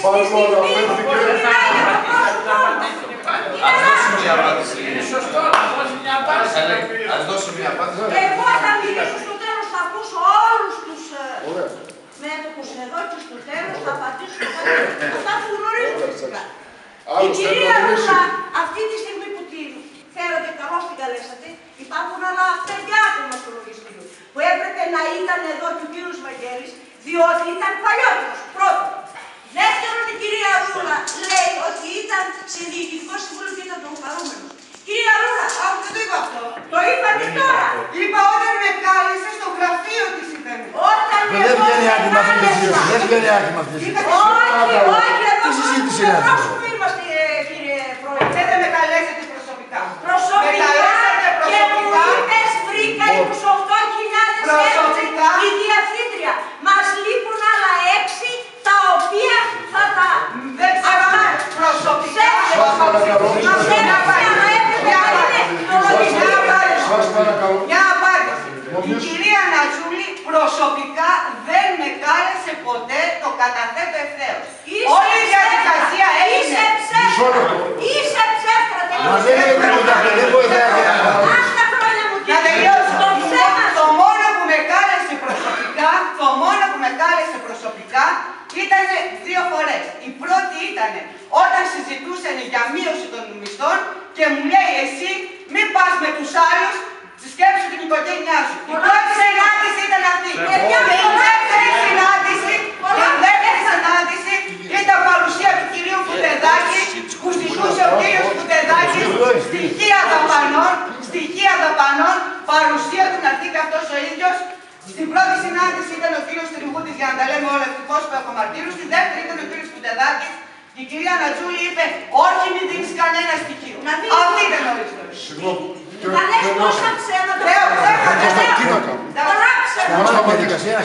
στη στιγμή που μιλάει για το πρόσωπό μας. Ας δώσουμε μια απάντηση. Είναι σωστό να δώσει μια απάντηση. Ας δώσουμε μια απάντηση. Εγώ θα μιλήσω στο τέλος, θα ακούσω όλους τους μέτωπους εδώ και στο τέλος θα απαντήσω αυτά που γνωρίζω φυσικά. Η κυρία Ρούλα, αυτή τη στιγμή που την φέρατε, καλώς την καλέσατε, υπάρχουν άλλα παιδιά άτομα στο λογιστήριο που έπρεπε να ήταν εδώ και ο κύριος Βαγγέλης, διότι ήταν παλιότερος, πρώτον. Δεύτερον, η κυρία Ρούλα λέει ότι ήταν σε διοικητικό συμβούλιο και ήταν τον χαρούμενος. Κυρία Ρούλα, δεν το είπα αυτό. Το είπατε τώρα. Είπα όταν με κάλεσε στο γραφείο της είπε. Όταν δεν βγαίνει άκρη αυτή τη συζήτηση. Δεν βγαίνει άκρη με αυτή τη συζήτηση. Όχι, εδώ συζήτηση είναι αυτή. πρόσωπο είμαστε, κύριε Πρόεδρε. Δεν με καλέσετε προσωπικά. Προσωπικά και μου είπες βρήκα 28.000 η διευθύντρια. Μας λείπουν άλλα 6 τα οποία θα τα... Δεν ξέρω προσωπικά. Μια απάντηση. Η κυρία Νατζούλη προσωπικά δεν με κάλεσε ποτέ, το καταθέτω ευθέως. Όλη η διαδικασία έγινε. Είσαι ψεύτρα. Μα δεν είναι τίποτα, δεν βοηθάει. Να τελειώσω. Το μόνο που με κάλεσε προσωπικά ήταν 2 φορές. Η πρώτη ήταν όταν συζητούσαν για μείωση των μισθών και μου λέει εσύ μην πας με τους άλλους, σκέψου την οικογένειά σου. Η πρώτη συνάντηση ήταν αυτή. Και η δεύτερη συνάντηση ήταν παρουσία του κυρίου Φουτεδάκη που ζητούσε ο κύριος Φουτεδάκης στοιχεία δαπανών, παρουσία του να έρθει και αυτός ο ίδιος. Στην πρώτη συνάντηση ήταν ο κύριος Τριγούτης για να τα λέμε όλα ευτυχώς που έχω μαρτύρους. Στην δεύτερη ήταν ο κύριος Φουτεδάκης. Η κυρία Νατζούλη είπε όχι μην δίνεις κανένα στοιχείο. Αυτή ήταν όλη η ιστορία. Να λες πόσα ψέματα. Λέω ψέματα. Πολλά ψέματα. Πολλά διαδικασία,